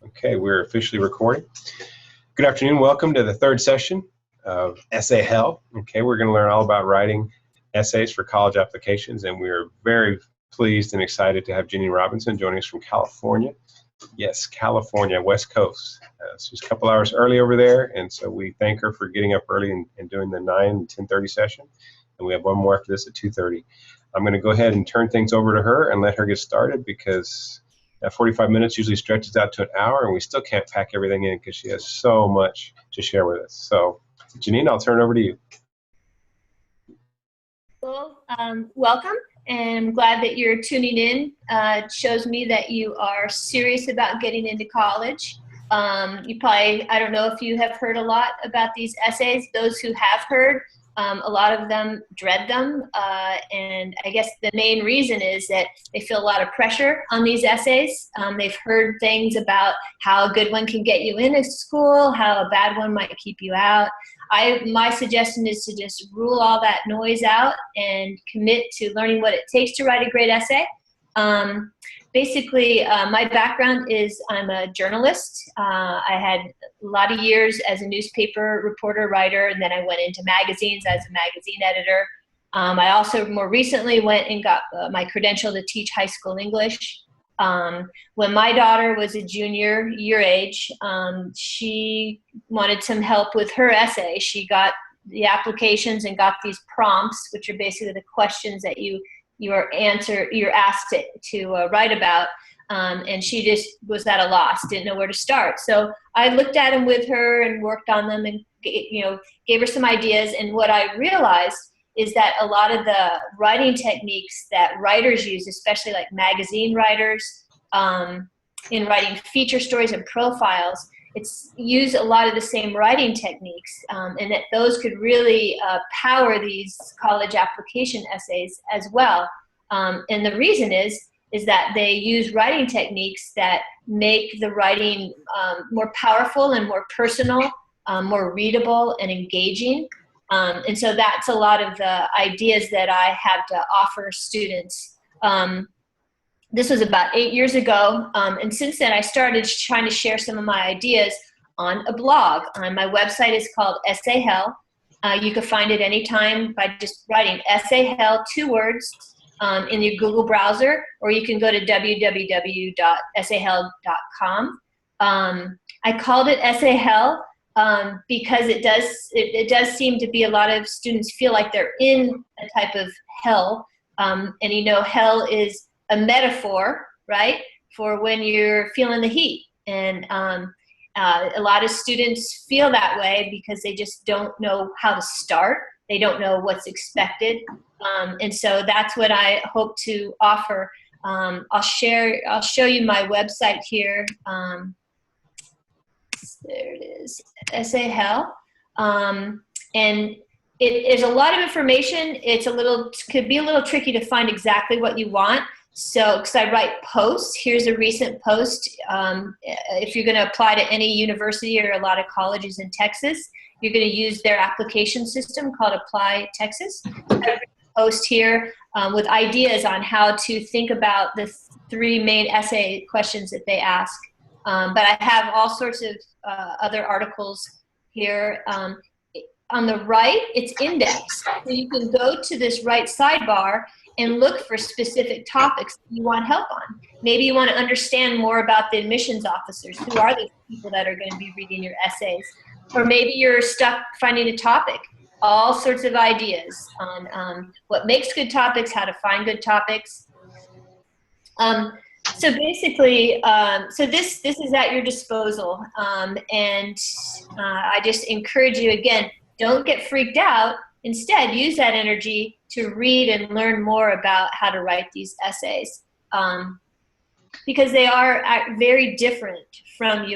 Okay, we're officially recording. Good afternoon. Welcome to the third session of Essay Hell. Okay, we're going to learn all about writing essays for college applications, and we're very pleased and excited to have Janine Robinson joining us from California. Yes, California, West Coast. She's a couple hours early over there, and so we thank her for getting up early and doing the 9 and 10:30 session. And we have one more after this at 2:30. I'm going to go ahead and turn things over to her and let her get started because that 45 minutes usually stretches out to an hour, and we still can't pack everything in because she has so much to share with us. So, Janine, I'll turn it over to you. Well, welcome, and I'm glad that you're tuning in. It shows me that you are serious about getting into college. You probably, I don't know if you have heard a lot about these essays. Those who have heard, a lot of them dread them, and I guess the main reason is that they feel a lot of pressure on these essays. They've heard things about how a good one can get you into school, how a bad one might keep you out. My suggestion is to just rule all that noise out and commit to learning what it takes to write a great essay. Basically, my background is I'm a journalist. I had a lot of years as a newspaper reporter, writer, and then I went into magazines as a magazine editor. I also more recently went and got my credential to teach high school English. When my daughter was a junior, your age, she wanted some help with her essay. She got the applications and got these prompts, which are basically the questions that you're asked to write about, and she just was at a loss, didn't know where to start. So I looked at them with her and worked on them and gave her some ideas. And what I realized is that a lot of the writing techniques that writers use, especially like magazine writers, in writing feature stories and profiles, it's use a lot of the same writing techniques, and that those could really power these college application essays as well. And the reason is that they use writing techniques that make the writing more powerful and more personal, more readable and engaging. And so that's a lot of the ideas that I have to offer students. This was about 8 years ago, and since then I started trying to share some of my ideas on a blog. My website is called Essay Hell. You can find it anytime by just writing Essay Hell, 2 words, in your Google browser, or you can go to www.essayhell.com. I called it Essay Hell because it does seem to be a lot of students feel like they're in a type of hell, and hell is a metaphor, right, for when you're feeling the heat. And a lot of students feel that way because they just don't know how to start. They don't know what's expected. And so that's what I hope to offer. I'll show you my website here. There it is, Essay Hell. And it is a lot of information. Could be a little tricky to find exactly what you want. So, because I write posts, here's a recent post. If you're going to apply to any university or a lot of colleges in Texas, you're going to use their application system called Apply Texas. I have a post here with ideas on how to think about the 3 main essay questions that they ask. But I have all sorts of other articles here. On the right, it's indexed. So you can go to this right sidebar and look for specific topics you want help on. Maybe you want to understand more about the admissions officers. Who are those people that are going to be reading your essays? Or maybe you're stuck finding a topic. All sorts of ideas on what makes good topics, how to find good topics. So basically, this is at your disposal. And I just encourage you, again, don't get freaked out. Instead, use that energy to read and learn more about how to write these essays, because they are very different from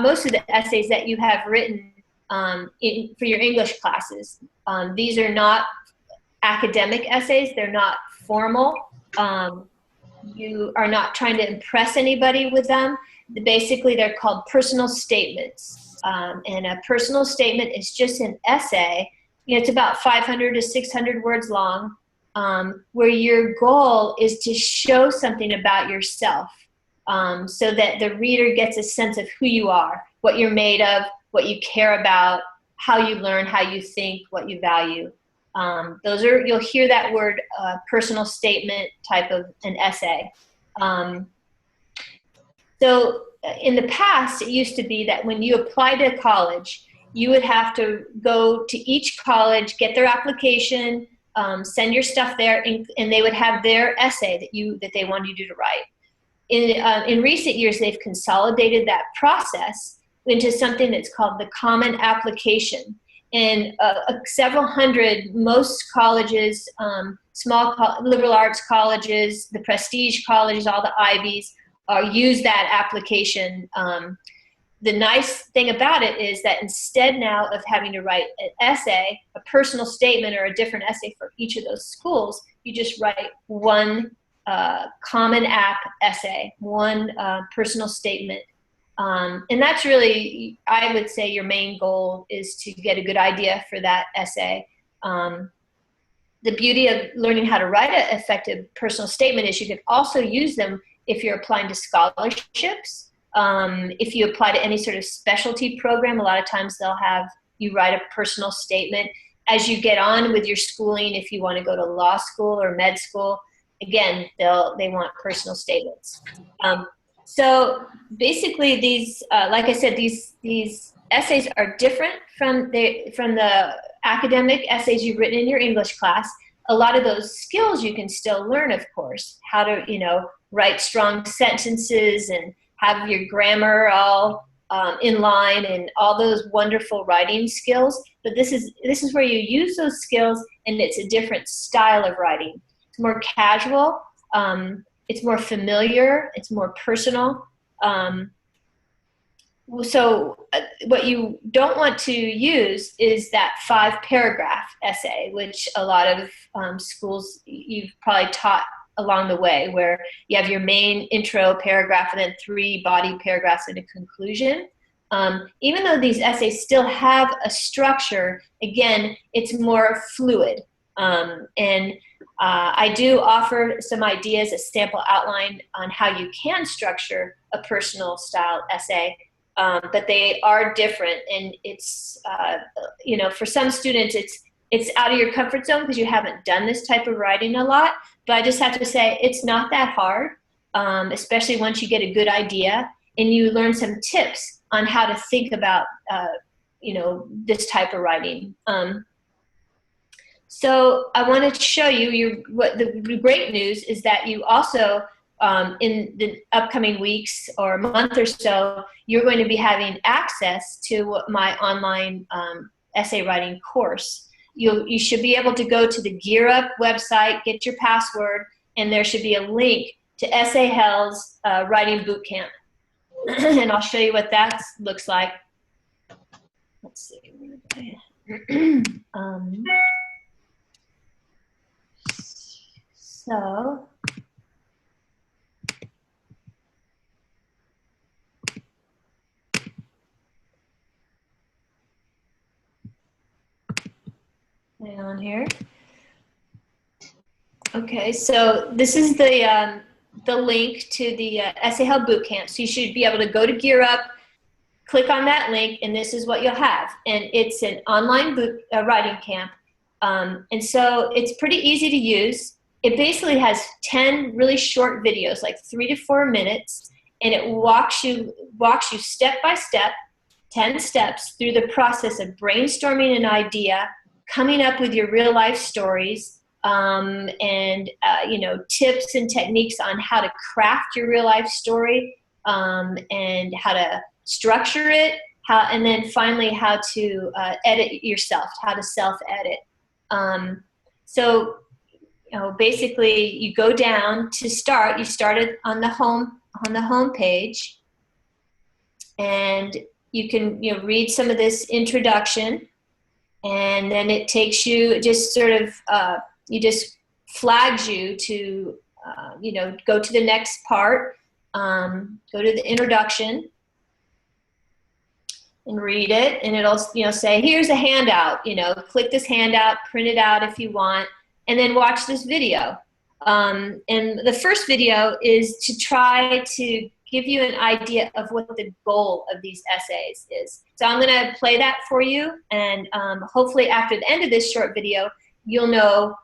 most of the essays that you have written for your English classes. These are not academic essays. They're not formal. You are not trying to impress anybody with them. Basically, they're called personal statements. And a personal statement is just an essay. It's about 500 to 600 words long, where your goal is to show something about yourself. so that the reader gets a sense of who you are, what you're made of, what you care about, how you learn, how you think, what you value. You'll hear that word personal statement type of an essay. So in the past, it used to be that when you applied to college, you would have to go to each college, get their application, send your stuff there, and they would have their essay that they wanted you to write. In recent years, they've consolidated that process into something that's called the Common Application. And several hundred, most colleges, liberal arts colleges, the prestige colleges, all the Ivies, use that application. The nice thing about it is that instead now of having to write an essay, a personal statement, or a different essay for each of those schools, you just write one Common App essay, one personal statement. And that's really, I would say, your main goal is to get a good idea for that essay. The beauty of learning how to write an effective personal statement is you can also use them if you're applying to scholarships. If you apply to any sort of specialty program, a lot of times they'll have you write a personal statement. As you get on with your schooling, if you want to go to law school or med school, again, they want personal statements. So basically, these, like I said, these essays are different from the academic essays you've written in your English class. A lot of those skills you can still learn, of course, how to write strong sentences and have your grammar all in line and all those wonderful writing skills. But this is where you use those skills, and it's a different style of writing. It's more casual. It's more familiar. It's more personal. So what you don't want to use is that 5-paragraph essay, which a lot of schools you've probably taught along the way, where you have your main intro paragraph and then 3 body paragraphs and a conclusion. Even though these essays still have a structure, again, it's more fluid. I do offer some ideas, a sample outline on how you can structure a personal style essay, but they are different. And it's, for some students, it's out of your comfort zone because you haven't done this type of writing a lot. But I just have to say it's not that hard, especially once you get a good idea and you learn some tips on how to think about, this type of writing. So I wanted to show you what the great news is that you also, in the upcoming weeks or month or so, you're going to be having access to my online essay writing course. You should be able to go to the Gear Up website, get your password, and there should be a link to SA Hell's Writing Bootcamp. And I'll show you what that looks like. Let's see. So, hang on here. Okay, so this is the link to the SA Hell Bootcamp. So you should be able to go to Gear Up, click on that link, and this is what you'll have. And it's an online writing camp. And so it's pretty easy to use. It basically has 10 really short videos, like 3 to 4 minutes, and it walks you step by step, 10 steps through the process of brainstorming an idea, coming up with your real life stories, and tips and techniques on how to craft your real life story, and how to structure it, and then finally how to edit yourself, how to self-edit. Basically, you go down to start. You started on the home page, and you can read some of this introduction, and then it takes you just flags you to go to the next part. Go to the introduction and read it, and it'll say, here's a handout. Click this handout, print it out if you want. And then watch this video. And the first video is to try to give you an idea of what the goal of these essays is. So I'm going to play that for you, and hopefully after the end of this short video, you'll know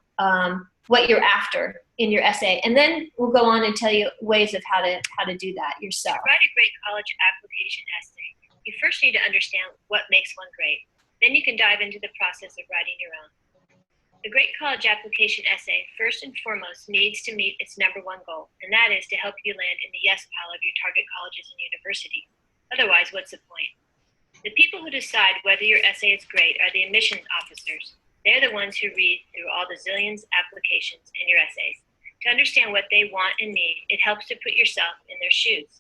what you're after in your essay. And then we'll go on and tell you ways of how to do that yourself. To write a great college application essay, you first need to understand what makes one great. Then you can dive into the process of writing your own. A great college application essay, first and foremost, needs to meet its number one goal, and that is to help you land in the yes pile of your target colleges and universities. Otherwise, what's the point? The people who decide whether your essay is great are the admissions officers. They're the ones who read through all the zillions applications in your essays. To understand what they want and need, it helps to put yourself in their shoes.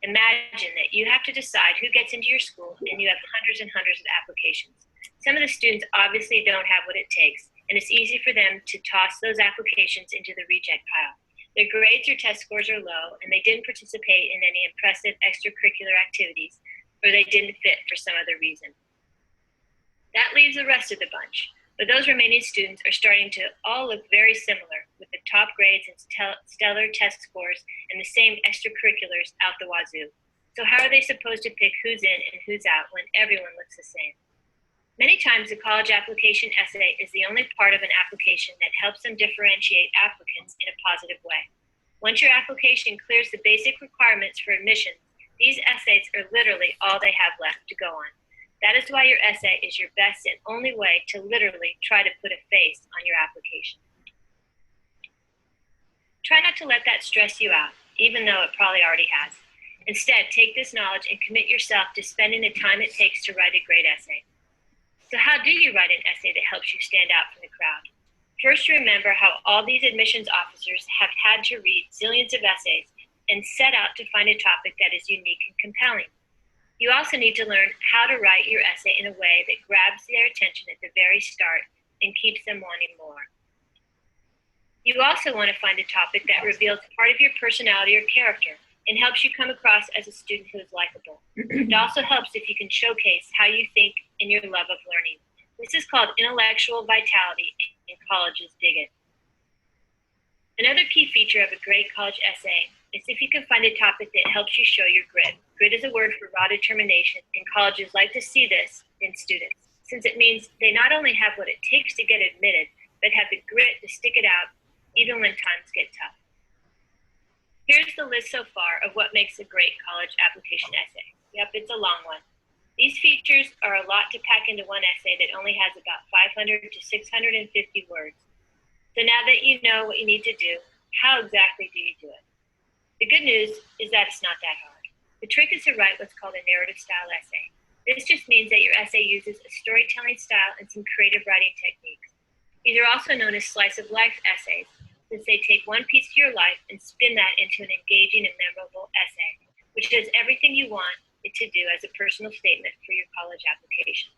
Imagine that you have to decide who gets into your school and you have hundreds and hundreds of applications. Some of the students obviously don't have what it takes, and it's easy for them to toss those applications into the reject pile. Their grades or test scores are low, and they didn't participate in any impressive extracurricular activities, or they didn't fit for some other reason. That leaves the rest of the bunch. But those remaining students are starting to all look very similar, with the top grades and stellar test scores and the same extracurriculars out the wazoo. So how are they supposed to pick who's in and who's out when everyone looks the same? Many times the college application essay is the only part of an application that helps them differentiate applicants in a positive way. Once your application clears the basic requirements for admission, these essays are literally all they have left to go on. That is why your essay is your best and only way to literally try to put a face on your application. Try not to let that stress you out, even though it probably already has. Instead, take this knowledge and commit yourself to spending the time it takes to write a great essay. So how do you write an essay that helps you stand out from the crowd? First, remember how all these admissions officers have had to read zillions of essays and set out to find a topic that is unique and compelling. You also need to learn how to write your essay in a way that grabs their attention at the very start and keeps them wanting more. You also want to find a topic that reveals part of your personality or character and helps you come across as a student who is likable. It also helps if you can showcase how you think and your love of learning. This is called intellectual vitality, and colleges dig it. Another key feature of a great college essay is if you can find a topic that helps you show your grit. Grit is a word for raw determination, and colleges like to see this in students, since it means they not only have what it takes to get admitted, but have the grit to stick it out even when times get tough. Here's the list so far of what makes a great college application essay. Yep, it's a long one. These features are a lot to pack into one essay that only has about 500 to 650 words. So now that you know what you need to do, how exactly do you do it? The good news is that it's not that hard. The trick is to write what's called a narrative style essay. This just means that your essay uses a storytelling style and some creative writing techniques. These are also known as slice of life essays, since they take one piece of your life and spin that into an engaging and memorable essay, which does everything you want it to do as a personal statement for your college application.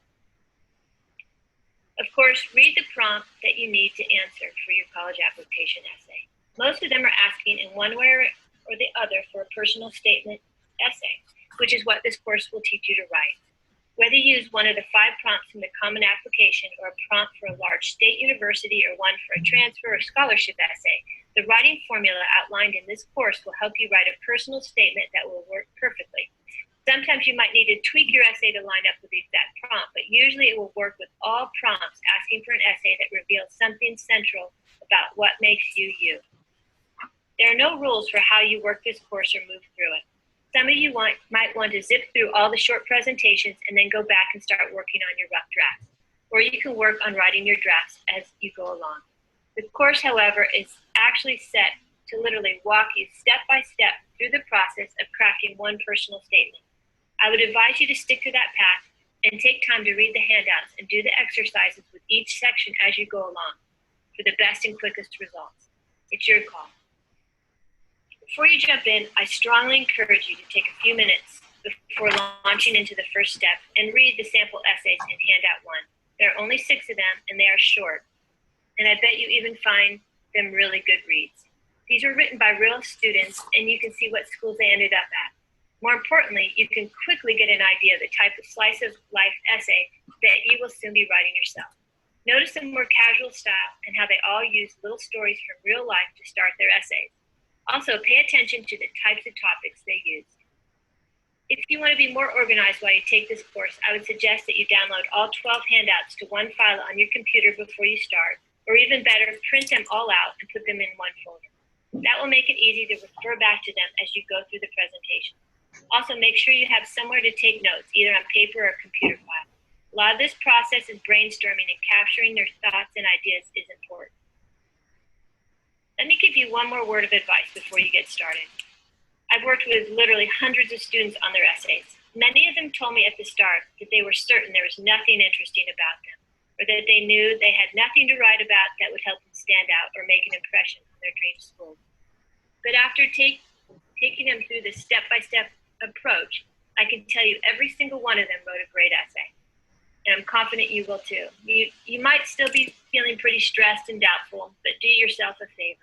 Of course, read the prompt that you need to answer for your college application essay. Most of them are asking in one way or the other for a personal statement essay, which is what this course will teach you to write. Whether you use one of the 5 prompts from the Common Application or a prompt for a large state university or one for a transfer or scholarship essay, the writing formula outlined in this course will help you write a personal statement that will work perfectly. Sometimes you might need to tweak your essay to line up with the exact prompt, but usually it will work with all prompts asking for an essay that reveals something central about what makes you you. There are no rules for how you work this course or move through it. Some of you might want to zip through all the short presentations and then go back and start working on your rough drafts. Or you can work on writing your drafts as you go along. The course, however, is actually set to literally walk you step by step through the process of crafting one personal statement. I would advise you to stick to that path and take time to read the handouts and do the exercises with each section as you go along for the best and quickest results. It's your call. Before you jump in, I strongly encourage you to take a few minutes before launching into the first step and read the sample essays in handout 1. There are only 6 of them and they are short, and I bet you even find them really good reads. These were written by real students and you can see what schools they ended up at. More importantly, you can quickly get an idea of the type of slice of life essay that you will soon be writing yourself. Notice the more casual style and how they all use little stories from real life to start their essays. Also, pay attention to the types of topics they use. If you want to be more organized while you take this course, I would suggest that you download all 12 handouts to one file on your computer before you start, or even better, print them all out and put them in one folder. That will make it easy to refer back to them as you go through the presentation. Also, make sure you have somewhere to take notes, either on paper or computer file. A lot of this process is brainstorming, and capturing their thoughts and ideas is important. Let me give you one more word of advice before you get started. I've worked with literally hundreds of students on their essays. Many of them told me at the start that they were certain there was nothing interesting about them, or that they knew they had nothing to write about that would help them stand out or make an impression on their dream school. But after taking them through this step-by-step approach, I can tell you every single one of them wrote a great essay. And I'm confident you will too. You might still be feeling pretty stressed and doubtful, but do yourself a favor.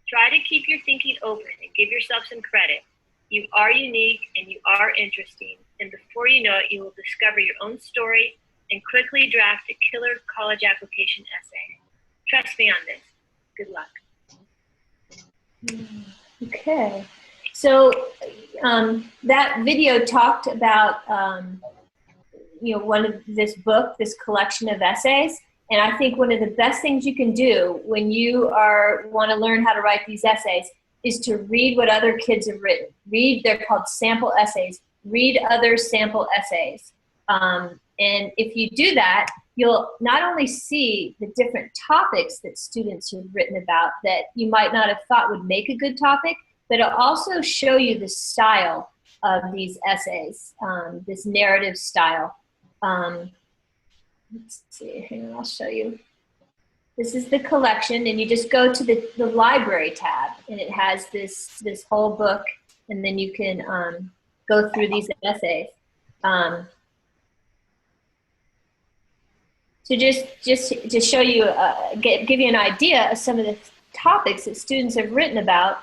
Try to keep your thinking open and give yourself some credit. You are unique and you are interesting. And before you know it, you will discover your own story and quickly draft a killer college application essay. Trust me on this. Good luck. Okay. So that video talked about, one of this book, this collection of essays. And I think one of the best things you can do when you want to learn how to write these essays is to read what other kids have written. They're called sample essays. Read other sample essays. And if you do that, you'll not only see the different topics that students have written about that you might not have thought would make a good topic, but it'll also show you the style of these essays, this narrative style. Let's see, hang on, I'll show you. This is the collection, and you just go to the library tab, and it has this whole book, and then you can go through these essays. So just to show you, give you an idea of some of the topics that students have written about.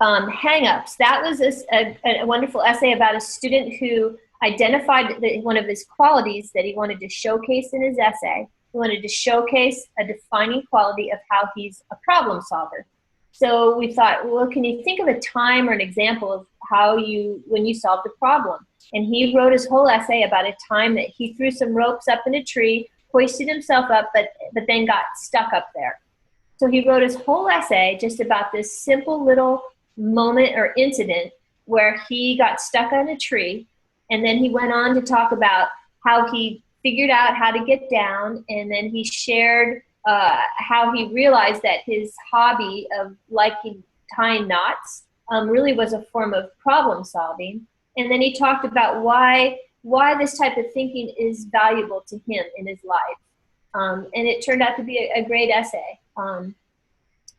Hang-ups. That was a wonderful essay about a student who identified one of his qualities that he wanted to showcase in his essay. He wanted to showcase a defining quality of how he's a problem solver. So we thought, well, can you think of a time or an example of when you solved a problem? And he wrote his whole essay about a time that he threw some ropes up in a tree, hoisted himself up, but then got stuck up there. So he wrote his whole essay just about this simple little moment or incident where he got stuck on a tree. And then he went on to talk about how he figured out how to get down, and then he shared how he realized that his hobby of liking tying knots really was a form of problem solving. And then he talked about why this type of thinking is valuable to him in his life. And it turned out to be a great essay.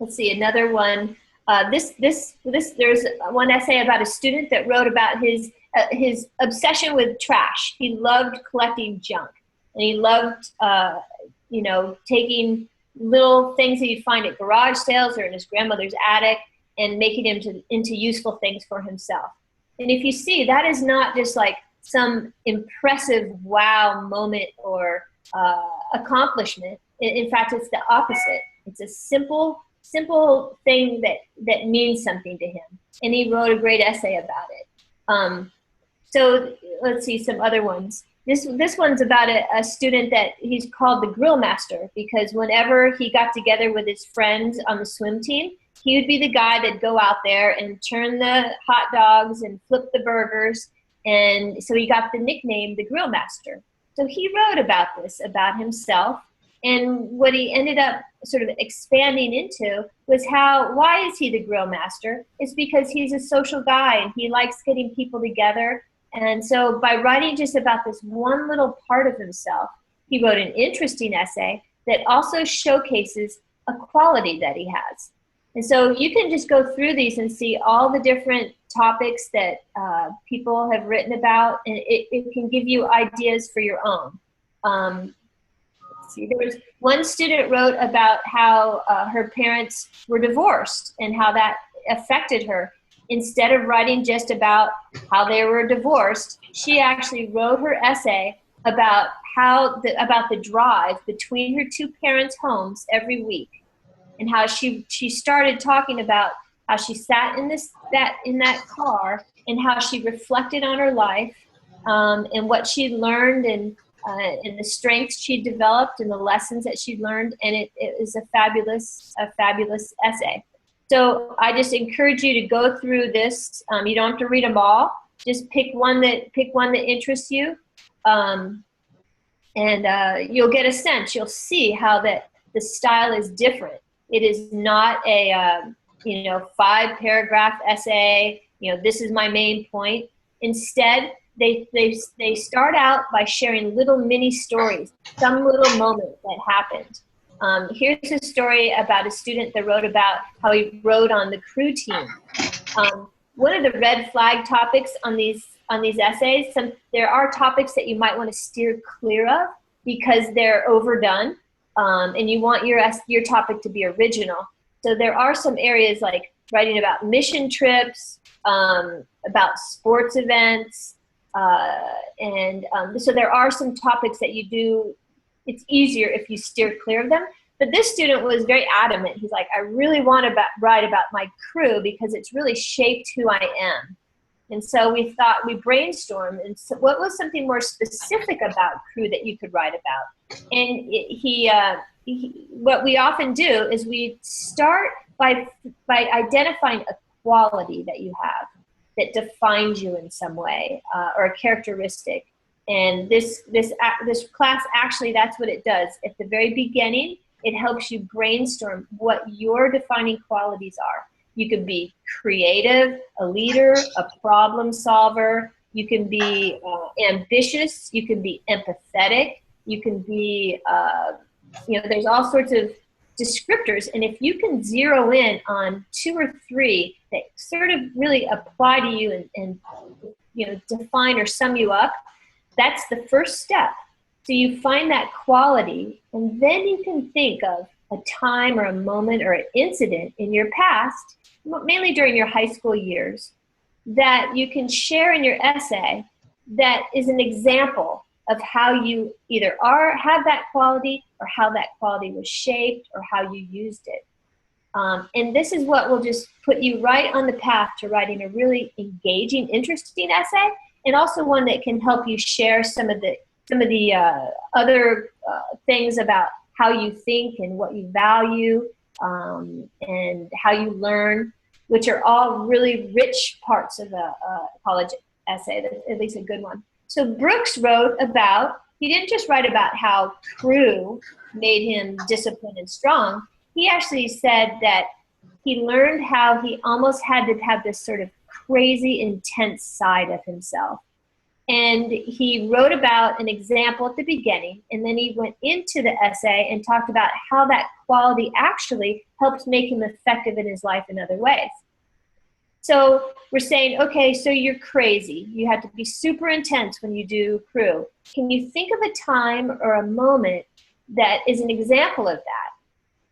Let's see, another one. There's one essay about a student that wrote about his obsession with trash. He loved collecting junk, and he loved, taking little things that you'd find at garage sales or in his grandmother's attic and making them into useful things for himself. And if you see, that is not just like some impressive wow moment or accomplishment. In fact, it's the opposite. It's a simple thing that means something to him. And he wrote a great essay about it. So let's see some other ones. This one's about a student that he's called the grill master, because whenever he got together with his friends on the swim team, he would be the guy that'd go out there and turn the hot dogs and flip the burgers. And so he got the nickname, the grill master. So he wrote about this, about himself. And what he ended up sort of expanding into was why is he the grill master? It's because he's a social guy and he likes getting people together. And so by writing just about this one little part of himself, he wrote an interesting essay that also showcases a quality that he has. And so you can just go through these and see all the different topics that people have written about, and it can give you ideas for your own. Let's see, there was one student wrote about how her parents were divorced and how that affected her. Instead of writing just about how they were divorced, she actually wrote her essay about about the drive between her two parents' homes every week, and how she started talking about how she sat in that car, and how she reflected on her life, and what she learned, and the strengths she developed, and the lessons that she learned. And it is a fabulous essay. So I just encourage you to go through this. You don't have to read them all. Just pick one that interests you, and you'll get a sense. You'll see how that the style is different. It is not a 5-paragraph essay. This is my main point. Instead, they start out by sharing little mini stories, some little moment that happened. Here's a story about a student that wrote about how he rode on the crew team. One of the red flag topics on these essays, there are topics that you might want to steer clear of because they're overdone, and you want your topic to be original. So there are some areas like writing about mission trips, about sports events, so there are some topics that you do. It's easier if you steer clear of them. But this student was very adamant. He's like, I really want to write about my crew because it's really shaped who I am. And so we brainstormed, and so what was something more specific about crew that you could write about? And what we often do is we start by identifying a quality that you have that defines you in some way, or a characteristic. And this class, actually, that's what it does. At the very beginning, it helps you brainstorm what your defining qualities are. You can be creative, a leader, a problem solver. You can be ambitious. You can be empathetic. You can be, there's all sorts of descriptors. And if you can zero in on 2 or 3 that sort of really apply to you and define or sum you up, that's the first step. So you find that quality, and then you can think of a time or a moment or an incident in your past, mainly during your high school years, that you can share in your essay that is an example of how you either have that quality, or how that quality was shaped, or how you used it. And this is what will just put you right on the path to writing a really engaging, interesting essay, and also one that can help you share some of the other things about how you think and what you value, and how you learn, which are all really rich parts of a college essay, at least a good one. So Brooks wrote about, he didn't just write about how crew made him disciplined and strong. He actually said that he learned how he almost had to have this sort of crazy, intense side of himself. And he wrote about an example at the beginning, and then he went into the essay and talked about how that quality actually helped make him effective in his life in other ways. So we're saying, okay, so you're crazy. You have to be super intense when you do crew. Can you think of a time or a moment that is an example of that?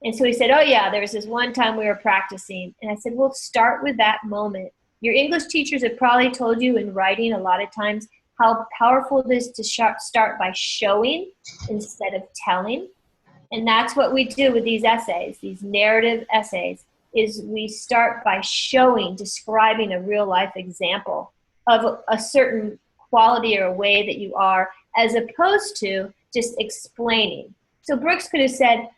And so he said, oh yeah, there was this one time we were practicing. And I said, well, start with that moment. Your English teachers have probably told you in writing a lot of times how powerful it is to start by showing instead of telling. And that's what we do with these essays, these narrative essays, is we start by showing, describing a real life example of a certain quality or a way that you are, as opposed to just explaining. So Brooks could have said,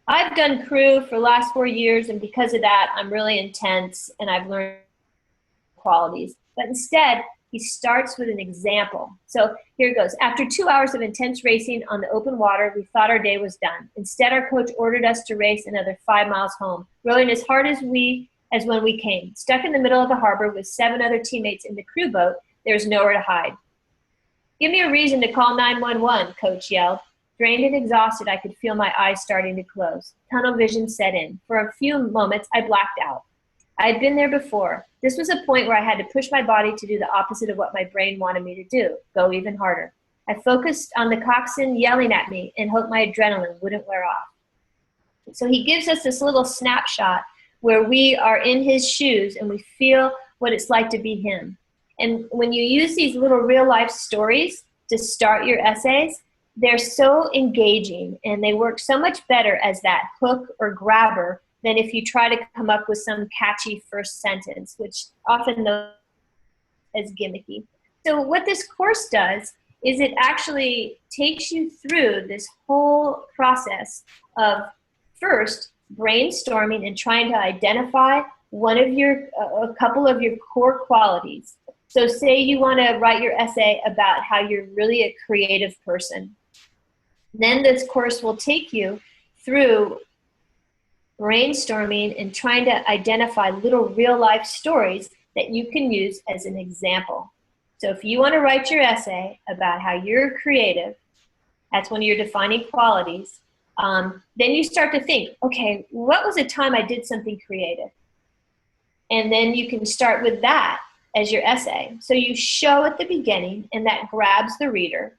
I've done crew for the last 4 years, and because of that, I'm really intense and I've learned qualities. But instead, he starts with an example. So here it goes. After 2 hours of intense racing on the open water, we thought our day was done. Instead, our coach ordered us to race another 5 miles home, rowing as hard as when we came. Stuck in the middle of the harbor with 7 other teammates in the crew boat, there was nowhere to hide. Give me a reason to call 911, Coach yelled. Drained and exhausted, I could feel my eyes starting to close. Tunnel vision set in. For a few moments, I blacked out. I had been there before. This was a point where I had to push my body to do the opposite of what my brain wanted me to do, go even harder. I focused on the coxswain yelling at me and hoped my adrenaline wouldn't wear off. So he gives us this little snapshot where we are in his shoes and we feel what it's like to be him. And when you use these little real life stories to start your essays, they're so engaging and they work so much better as that hook or grabber than if you try to come up with some catchy first sentence, which often is gimmicky. So what this course does is it actually takes you through this whole process of first brainstorming and trying to identify a couple of your core qualities. So say you want to write your essay about how you're really a creative person. Then this course will take you through brainstorming and trying to identify little real life stories that you can use as an example. So if you want to write your essay about how you're creative, that's one of your defining qualities, then you start to think, okay, what was a time I did something creative? And then you can start with that as your essay. So you show at the beginning, and that grabs the reader.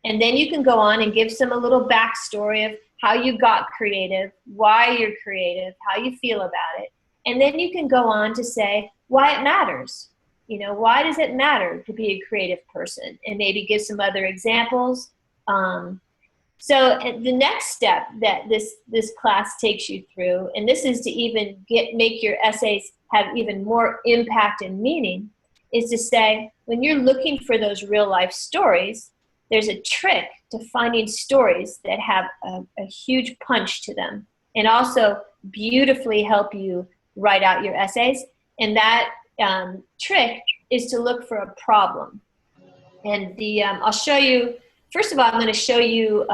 And then you can go on and give a little backstory of how you got creative, why you're creative, how you feel about it. And then you can go on to say why it matters. You know, why does it matter to be a creative person? And maybe give some other examples. So the next step that this class takes you through, and this is to even make your essays have even more impact and meaning, is to say, when you're looking for those real life stories, there's a trick to finding stories that have a huge punch to them and also beautifully help you write out your essays. And that trick is to look for a problem. And I'll show you, first of all, I'm going to show you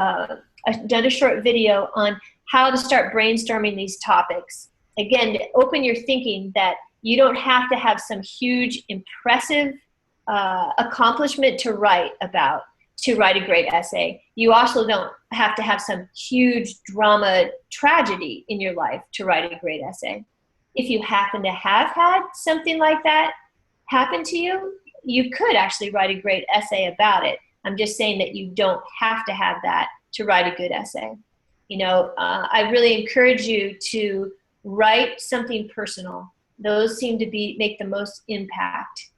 another short video on how to start brainstorming these topics. Again, to open your thinking that you don't have to have some huge, impressive accomplishment to write a great essay. You also don't have to have some huge drama tragedy in your life to write a great essay. If you happen to have had something like that happen to you, you could actually write a great essay about it. I'm just saying that you don't have to have that to write a good essay. You know, I really encourage you to write something personal. Those seem to make the most impact.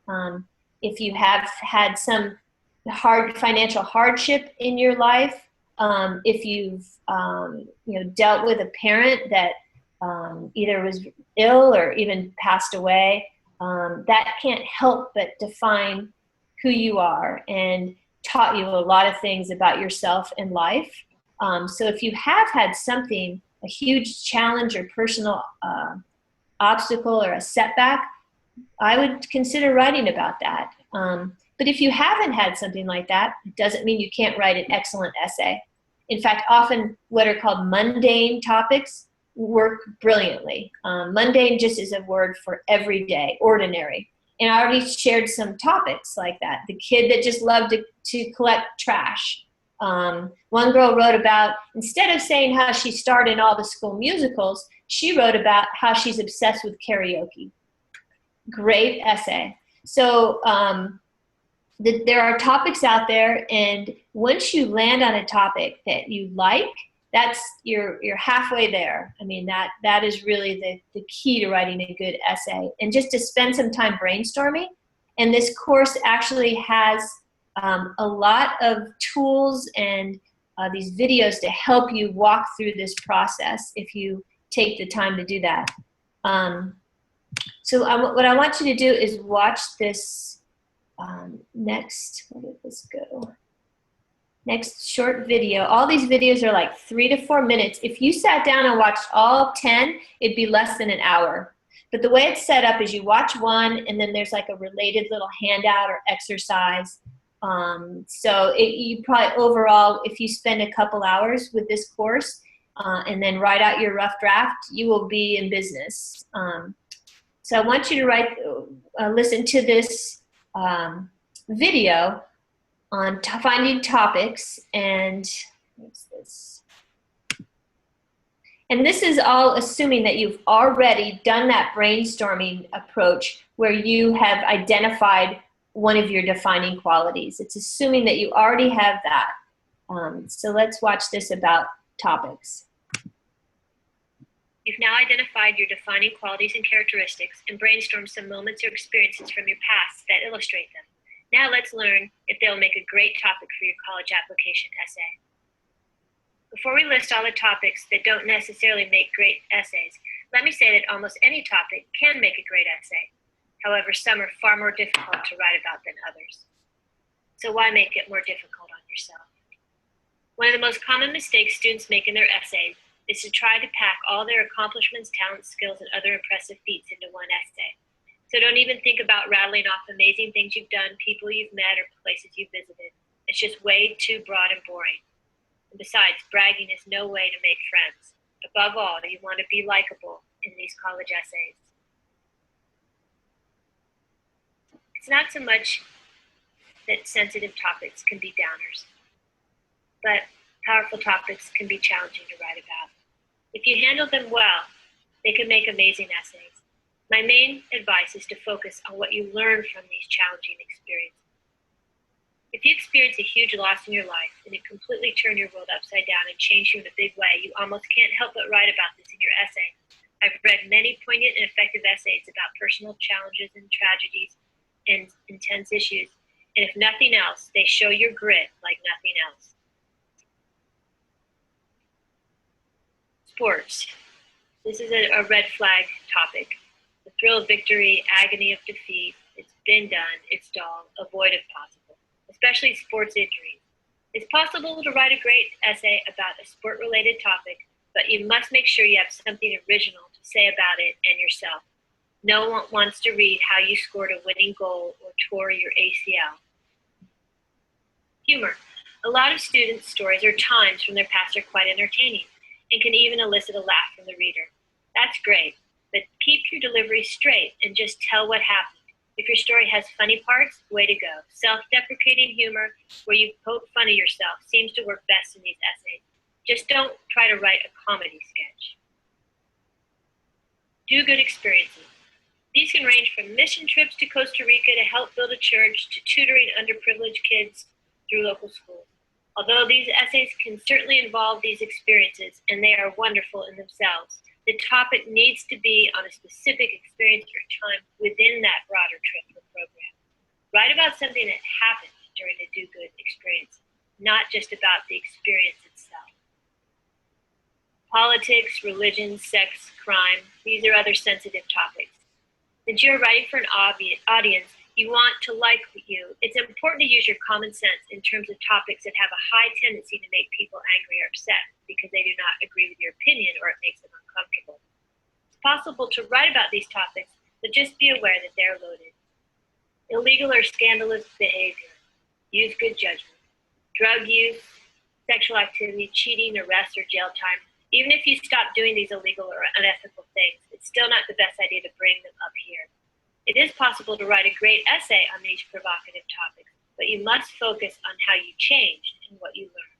If you have had some financial hardship in your life, if you've dealt with a parent that either was ill or even passed away, that can't help but define who you are and taught you a lot of things about yourself and life. So if you have had something, a huge challenge or personal obstacle or a setback, I would consider writing about that. But if you haven't had something like that, it doesn't mean you can't write an excellent essay. In fact, often what are called mundane topics work brilliantly. Mundane just is a word for everyday, ordinary. And I already shared some topics like that. The kid that just loved to collect trash. One girl wrote about, instead of saying how she starred in all the school musicals, she wrote about how she's obsessed with karaoke. Great essay. So there are topics out there, and once you land on a topic that you like, you're halfway there. I mean, that is really the key to writing a good essay, and just to spend some time brainstorming. And this course actually has a lot of tools and these videos to help you walk through this process if you take the time to do that. So what I want you to do is watch this next, where did this go? Next short video. All these videos are like 3 to 4 minutes. If you sat down and watched all 10, it'd be less than an hour. But the way it's set up is you watch one, and then there's like a related little handout or exercise. So you probably overall, if you spend a couple hours with this course and then write out your rough draft, you will be in business. So I want you to listen to this video on finding topics, and what's this? And this is all assuming that you've already done that brainstorming approach where you have identified one of your defining qualities. It's assuming that you already have that. So let's watch this about topics. You've now identified your defining qualities and characteristics and brainstormed some moments or experiences from your past that illustrate them. Now let's learn if they'll make a great topic for your college application essay. Before we list all the topics that don't necessarily make great essays, let me say that almost any topic can make a great essay. However, some are far more difficult to write about than others. So why make it more difficult on yourself? One of the most common mistakes students make in their essays is to try to pack all their accomplishments, talents, skills, and other impressive feats into one essay. So don't even think about rattling off amazing things you've done, people you've met, or places you've visited. It's just way too broad and boring. And besides, bragging is no way to make friends. Above all, you want to be likable in these college essays. It's not so much that sensitive topics can be downers, but powerful topics can be challenging to write about. If you handle them well, they can make amazing essays. My main advice is to focus on what you learn from these challenging experiences. If you experience a huge loss in your life and it completely turned your world upside down and changed you in a big way, you almost can't help but write about this in your essay. I've read many poignant and effective essays about personal challenges and tragedies and intense issues, and if nothing else, they show your grit like nothing else. Sports. This is a red flag topic. The thrill of victory, agony of defeat, it's been done, it's dull, avoid if possible, especially sports injuries. It's possible to write a great essay about a sport-related topic, but you must make sure you have something original to say about it and yourself. No one wants to read how you scored a winning goal or tore your ACL. Humor. A lot of students' stories or times from their past are quite entertaining and can even elicit a laugh from the reader. That's great, but keep your delivery straight and just tell what happened. If your story has funny parts, way to go. Self-deprecating humor where you poke fun of yourself seems to work best in these essays. Just don't try to write a comedy sketch. Do good experiences. These can range from mission trips to Costa Rica to help build a church to tutoring underprivileged kids through local schools. Although these essays can certainly involve these experiences, and they are wonderful in themselves, the topic needs to be on a specific experience or time within that broader trip or program. Write about something that happened during a do-good experience, not just about the experience itself. Politics, religion, sex, crime, these are other sensitive topics. Since you're writing for an audience you want to like you, it's important to use your common sense in terms of topics that have a high tendency to make people angry or upset because they do not agree with your opinion or it makes them uncomfortable. It's possible to write about these topics, but just be aware that they're loaded. Illegal or scandalous behavior. Use good judgment. Drug use, sexual activity, cheating, arrest, or jail time. Even if you stop doing these illegal or unethical things, it's still not the best idea to bring them up here. It is possible to write a great essay on these provocative topics, but you must focus on how you changed and what you learned.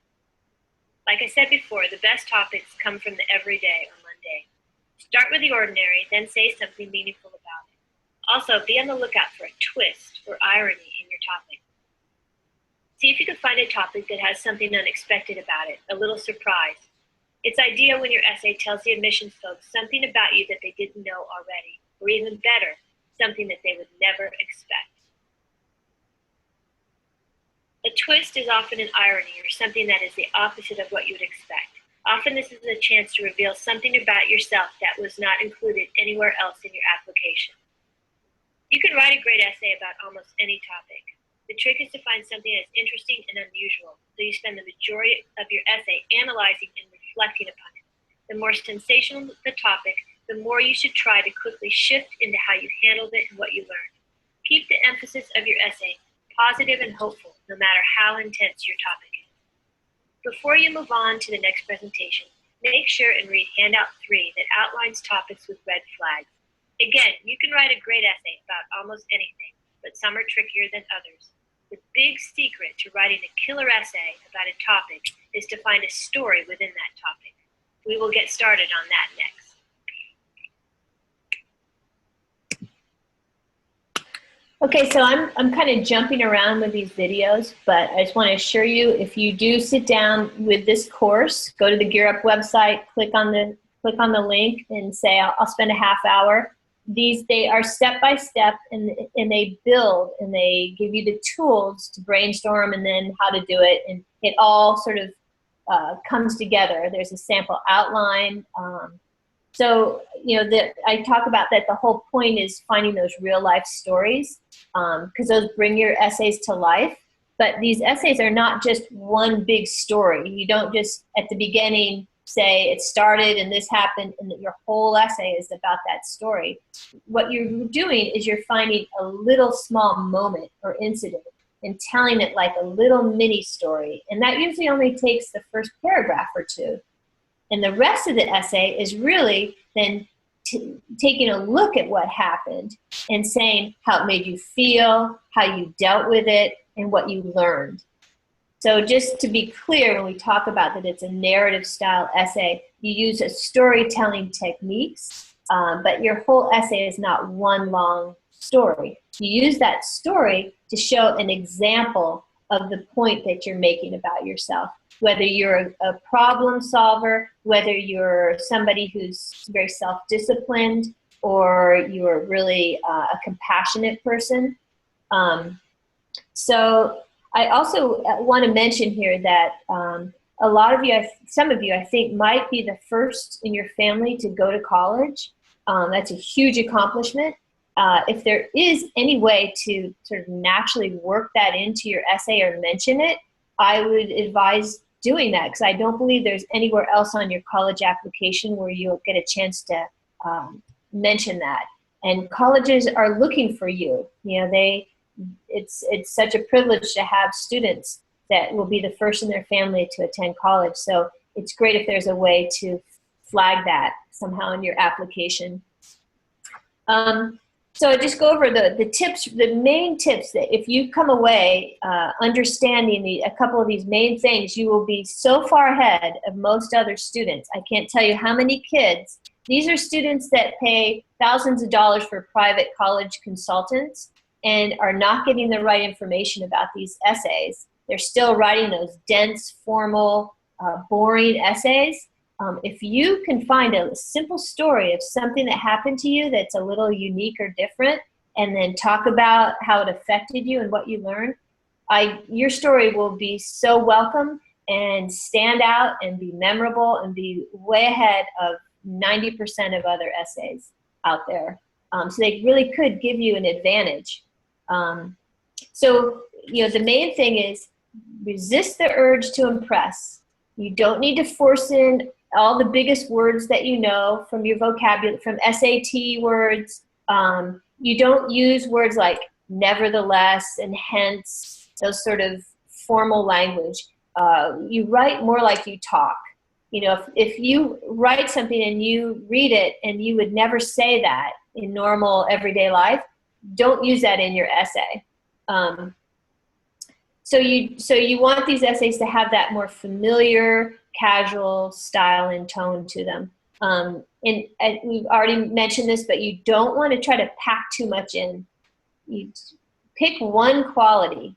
Like I said before, the best topics come from the everyday or mundane. Start with the ordinary, then say something meaningful about it. Also, be on the lookout for a twist or irony in your topic. See if you can find a topic that has something unexpected about it, a little surprise. It's ideal when your essay tells the admissions folks something about you that they didn't know already, or even better, something that they would never expect. A twist is often an irony or something that is the opposite of what you would expect. Often this is a chance to reveal something about yourself that was not included anywhere else in your application. You can write a great essay about almost any topic. The trick is to find something that's interesting and unusual, so you spend the majority of your essay analyzing and reflecting upon it. The more sensational the topic, the more you should try to quickly shift into how you handled it and what you learned. Keep the emphasis of your essay positive and hopeful, no matter how intense your topic is. Before you move on to the next presentation, make sure and read handout 3 that outlines topics with red flags. Again, you can write a great essay about almost anything, but some are trickier than others. The big secret to writing a killer essay about a topic is to find a story within that topic. We will get started on that next. Okay, so I'm kind of jumping around with these videos, but I just want to assure you, if you do sit down with this course, go to the Gear Up website, click on the link, and say I'll spend a half hour. They are step by step, and they build and they give you the tools to brainstorm and then how to do it, and it all sort of comes together. There's a sample outline. So, I talk about that the whole point is finding those real life stories, because those bring your essays to life. But these essays are not just one big story. You don't just at the beginning say it started and this happened and that your whole essay is about that story. What you're doing is you're finding a little small moment or incident and telling it like a little mini story. And that usually only takes the first paragraph or two. And the rest of the essay is really then taking a look at what happened and saying how it made you feel, how you dealt with it, and what you learned. So just to be clear, when we talk about that it's a narrative style essay, you use a storytelling techniques, but your whole essay is not one long story. You use that story to show an example of the point that you're making about yourself, whether you're a problem solver, whether you're somebody who's very self-disciplined, or you're really a compassionate person. So I also want to mention here that a lot of you, some of you, I think, might be the first in your family to go to college. That's a huge accomplishment. If there is any way to sort of naturally work that into your essay or mention it, I would advise doing that, because I don't believe there's anywhere else on your college application where you'll get a chance to mention that. And colleges are looking for you. It's such a privilege to have students that will be the first in their family to attend college. So it's great if there's a way to flag that somehow in your application. So I just go over the tips, the main tips that if you come away understanding a couple of these main things, you will be so far ahead of most other students. I can't tell you how many kids. These are students that pay thousands of dollars for private college consultants and are not getting the right information about these essays. They're still writing those dense, formal, boring essays. If you can find a simple story of something that happened to you that's a little unique or different, and then talk about how it affected you and what you learned, your story will be so welcome and stand out and be memorable and be way ahead of 90% of other essays out there. So they really could give you an advantage. So, the main thing is resist the urge to impress. You don't need to force in all the biggest words that you know from your vocabulary, from SAT words. You don't use words like nevertheless and hence, those sort of formal language. You write more like you talk. If you write something and you read it and you would never say that in normal everyday life, don't use that in your essay. So you want these essays to have that more familiar, casual style and tone to them. And we've already mentioned this, but you don't want to try to pack too much in. You pick one quality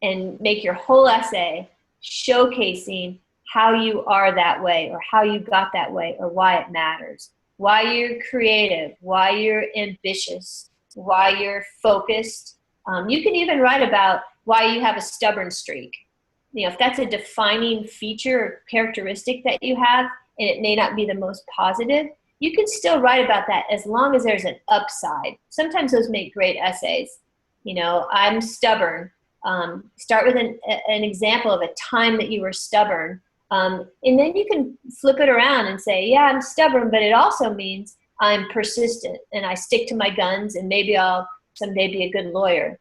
and make your whole essay showcasing how you are that way, or how you got that way, or why it matters, why you're creative, why you're ambitious, why you're focused. You can even write about why you have a stubborn streak. If that's a defining feature or characteristic that you have, and it may not be the most positive, you can still write about that as long as there's an upside. Sometimes those make great essays. I'm stubborn. Start with an example of a time that you were stubborn. And then you can flip it around and say, yeah, I'm stubborn, but it also means I'm persistent and I stick to my guns, and maybe I'll someday be a good lawyer.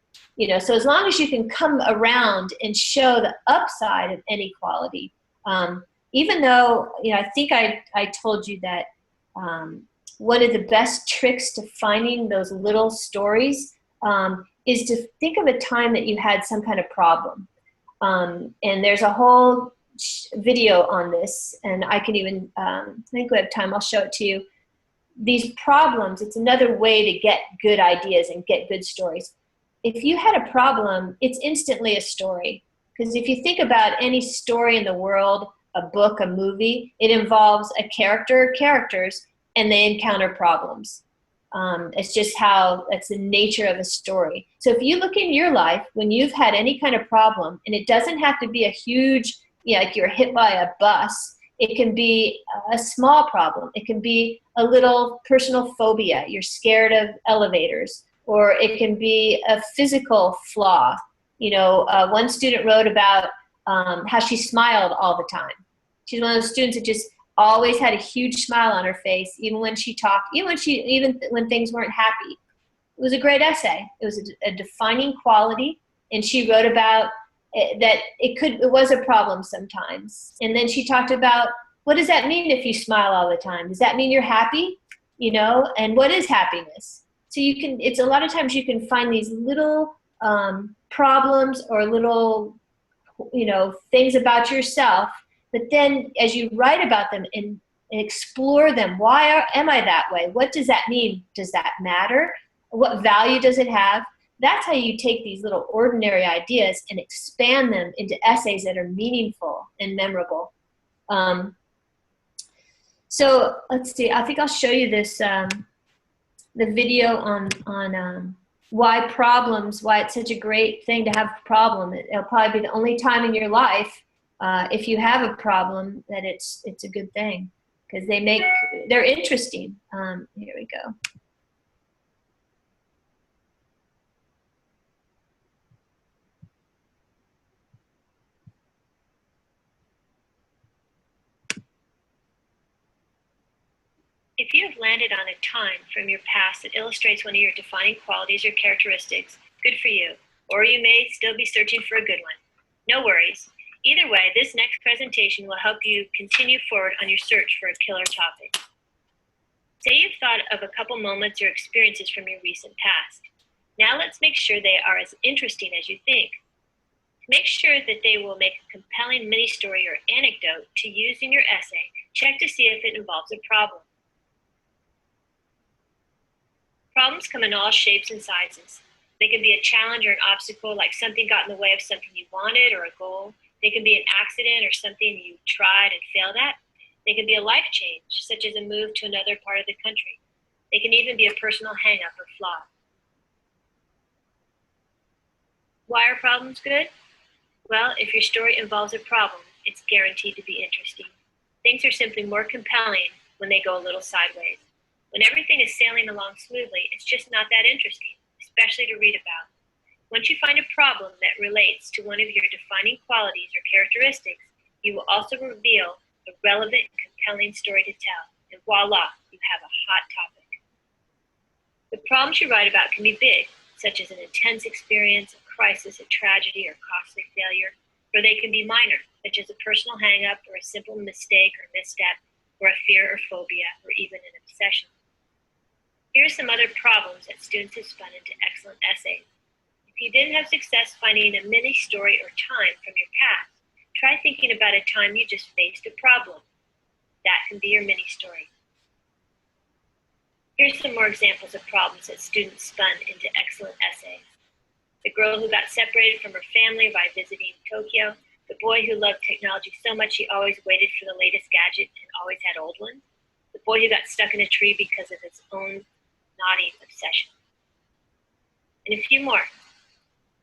So as long as you can come around and show the upside of any quality, even though, I think I told you that one of the best tricks to finding those little stories is to think of a time that you had some kind of problem. And there's a whole video on this, and I can even, I think we have time, I'll show it to you. These problems, it's another way to get good ideas and get good stories. If you had a problem, it's instantly a story. Because if you think about any story in the world, a book, a movie, it involves a character or characters, and they encounter problems. It's just that's the nature of a story. So if you look in your life, when you've had any kind of problem, and it doesn't have to be a huge yeah, like you're hit by a bus. It can be a small problem. It can be a little personal phobia. You're scared of elevators. Or it can be a physical flaw. One student wrote about how she smiled all the time. She's one of those students that just always had a huge smile on her face, even when she talked, even when things weren't happy. It was a great essay. It was a defining quality, and she wrote about that it was a problem sometimes. And then she talked about, what does that mean if you smile all the time? Does that mean you're happy? And what is happiness? So it's a lot of times you can find these little problems or little, things about yourself, but then as you write about them and explore them, am I that way? What does that mean? Does that matter? What value does it have? That's how you take these little ordinary ideas and expand them into essays that are meaningful and memorable. So let's see, I think I'll show you this, the video on why it's such a great thing to have a problem. It'll probably be the only time in your life, if you have a problem, that it's a good thing, because they're interesting. Here we go. If you have landed on a time from your past that illustrates one of your defining qualities or characteristics, good for you. Or you may still be searching for a good one. No worries. Either way, this next presentation will help you continue forward on your search for a killer topic. Say you've thought of a couple moments or experiences from your recent past. Now let's make sure they are as interesting as you think. Make sure that they will make a compelling mini story or anecdote to use in your essay. Check to see if it involves a problem. Problems come in all shapes and sizes. They can be a challenge or an obstacle, like something got in the way of something you wanted or a goal. They can be an accident or something you tried and failed at. They can be a life change, such as a move to another part of the country. They can even be a personal hang-up or flaw. Why are problems good? Well, if your story involves a problem, it's guaranteed to be interesting. Things are simply more compelling when they go a little sideways. When everything is sailing along smoothly, it's just not that interesting, especially to read about. Once you find a problem that relates to one of your defining qualities or characteristics, you will also reveal a relevant and compelling story to tell, and voila, you have a hot topic. The problems you write about can be big, such as an intense experience, a crisis, a tragedy, or costly failure, or they can be minor, such as a personal hang-up or a simple mistake or misstep, or a fear or phobia, or even an obsession. Here are some other problems that students have spun into excellent essays. If you didn't have success finding a mini story or time from your past, try thinking about a time you just faced a problem. That can be your mini story. Here's some more examples of problems that students spun into excellent essays. The girl who got separated from her family by visiting Tokyo, the boy who loved technology so much he always waited for the latest gadget and always had old ones, the boy who got stuck in a tree because of his own nodding obsession. And a few more.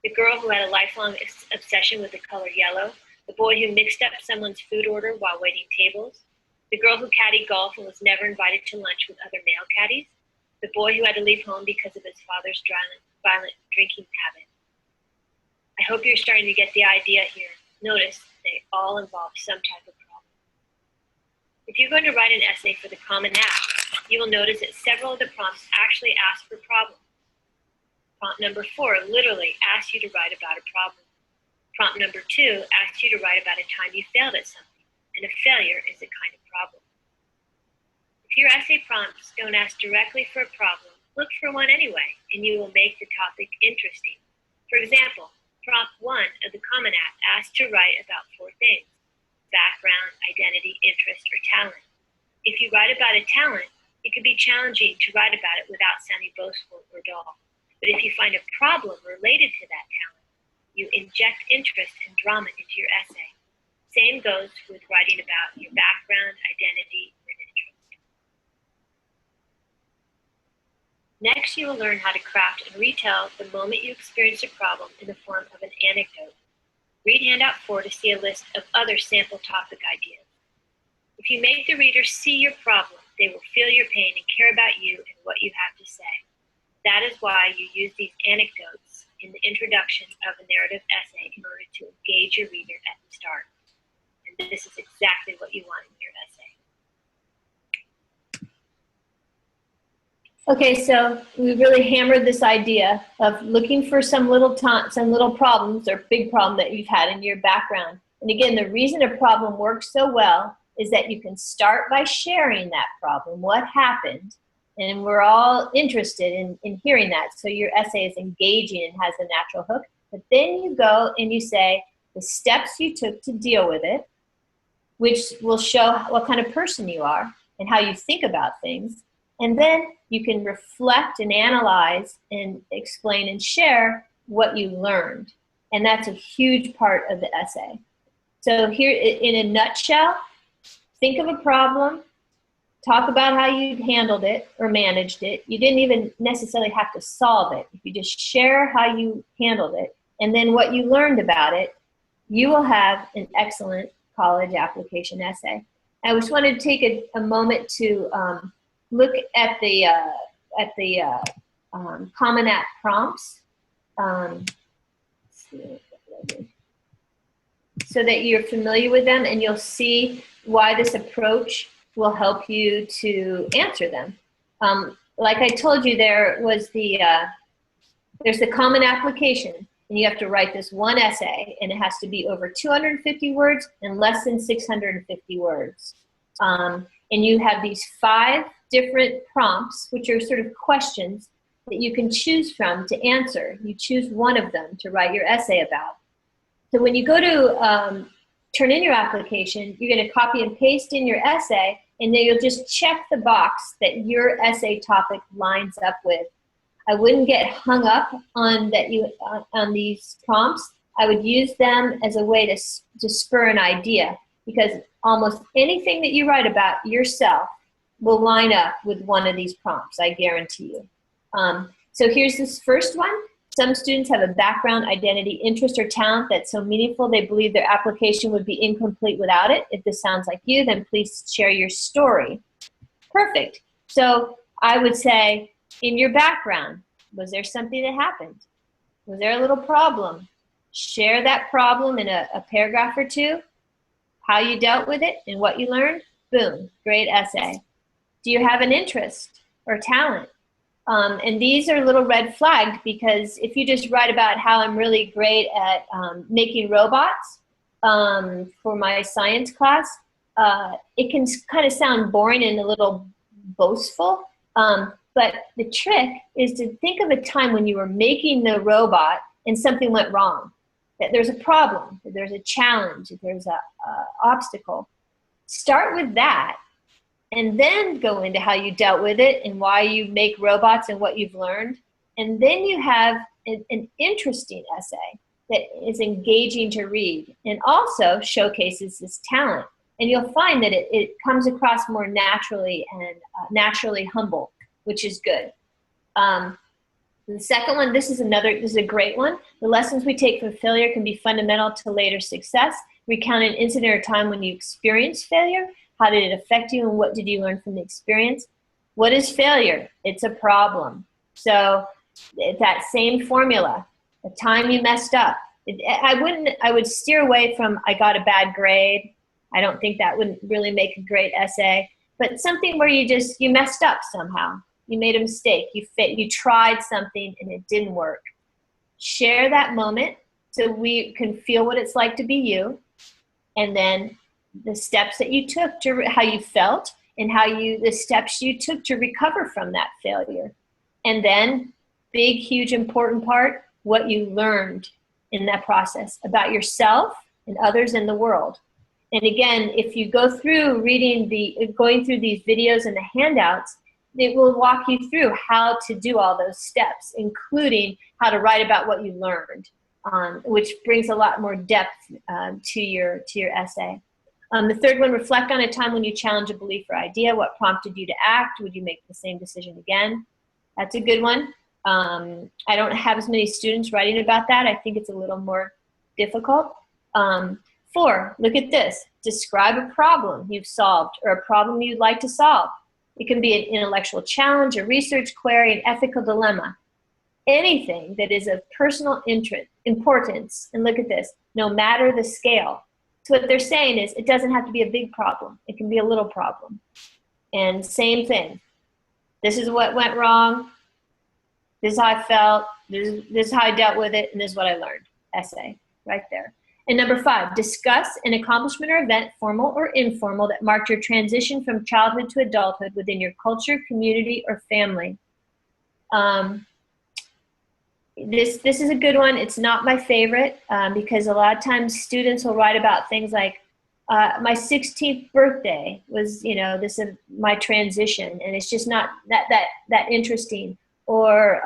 The girl who had a lifelong obsession with the color yellow, the boy who mixed up someone's food order while waiting tables, the girl who caddied golf and was never invited to lunch with other male caddies, the boy who had to leave home because of his father's violent drinking habit. I hope you're starting to get the idea here. Notice they all involve some type of problem. If you're going to write an essay for the Common App, you will notice that several of the prompts actually ask for problems. Prompt number 4 literally asks you to write about a problem. Prompt number 2 asks you to write about a time you failed at something, and a failure is a kind of problem. If your essay prompts don't ask directly for a problem, look for one anyway, and you will make the topic interesting. For example, prompt 1 of the Common App asks to write about 4 things: background, identity, interest, or talent. If you write about a talent, it can be challenging to write about it without sounding boastful or dull. But if you find a problem related to that talent, you inject interest and drama into your essay. Same goes with writing about your background, identity, and interest. Next, you will learn how to craft and retell the moment you experienced a problem in the form of an anecdote. Read handout 4 to see a list of other sample topic ideas. If you make the reader see your problem, they will feel your pain and care about you and what you have to say. That is why you use these anecdotes in the introduction of a narrative essay in order to engage your reader at the start. And this is exactly what you want in your essay. Okay, so we really hammered this idea of looking for some little problems or big problem that you've had in your background. And again, the reason a problem works so well is that you can start by sharing that problem, what happened, and we're all interested in hearing that. So your essay is engaging and has a natural hook. But then you go and you say the steps you took to deal with it, which will show what kind of person you are and how you think about things. And then you can reflect and analyze and explain and share what you learned. And that's a huge part of the essay. So here, in a nutshell, think of a problem, talk about how you handled it or managed it. You didn't even necessarily have to solve it. If you just share how you handled it and then what you learned about it, you will have an excellent college application essay. I just wanted to take a moment to look at the Common App prompts so that you're familiar with them, and you'll see why this approach will help you to answer them. Like I told you, there's the Common Application, and you have to write this one essay, and it has to be over 250 words and less than 650 words. And you have these 5 different prompts, which are sort of questions that you can choose from to answer. You choose one of them to write your essay about. So when you go to turn in your application, you're going to copy and paste in your essay, and then you'll just check the box that your essay topic lines up with. I wouldn't get hung up on on these prompts. I would use them as a way to spur an idea, because almost anything that you write about yourself will line up with one of these prompts, I guarantee you. So here's this first one. Some students have a background, identity, interest, or talent that's so meaningful they believe their application would be incomplete without it. If this sounds like you, then please share your story. Perfect. So I would say, in your background, was there something that happened? Was there a little problem? Share that problem in a paragraph or 2, how you dealt with it and what you learned. Boom, great essay. Do you have an interest or talent? And these are little red flagged, because if you just write about how I'm really great at making robots for my science class, it can kind of sound boring and a little boastful. But the trick is to think of a time when you were making the robot and something went wrong, that there's a problem, that there's a challenge, that there's a obstacle. Start with that, and then go into how you dealt with it and why you make robots and what you've learned. And then you have an interesting essay that is engaging to read and also showcases this talent. And you'll find that it comes across more naturally and naturally humble, which is good. The second one, this is a great one. The lessons we take from failure can be fundamental to later success. Recount an incident or time when you experienced failure. How did it affect you, and what did you learn from the experience? What is failure? It's a problem. So that same formula, the time you messed up. I would steer away from I got a bad grade. I don't think that would really make a great essay. But something where you messed up somehow. You made a mistake. You tried something and it didn't work. Share that moment so we can feel what it's like to be you, and then the steps that you took to how you felt and the steps you took to recover from that failure. And then big, huge, important part, what you learned in that process about yourself and others in the world. And again, if you go through going through these videos and the handouts, it will walk you through how to do all those steps, including how to write about what you learned, which brings a lot more depth to your essay. The third one, reflect on a time when you challenged a belief or idea. What prompted you to act? Would you make the same decision again? That's a good one. I don't have as many students writing about that. I think it's a little more difficult. 4, look at this. Describe a problem you've solved or a problem you'd like to solve. It can be an intellectual challenge, a research query, an ethical dilemma. Anything that is of personal importance, and look at this, no matter the scale. So what they're saying is it doesn't have to be a big problem. It can be a little problem. And same thing. This is what went wrong. This is how I felt. This is how I dealt with it. And this is what I learned. Essay, right there. And number 5, discuss an accomplishment or event, formal or informal, that marked your transition from childhood to adulthood within your culture, community, or family. This is a good one. It's not my favorite because a lot of times students will write about things like, my 16th birthday was, this is my transition, and it's just not that interesting. Or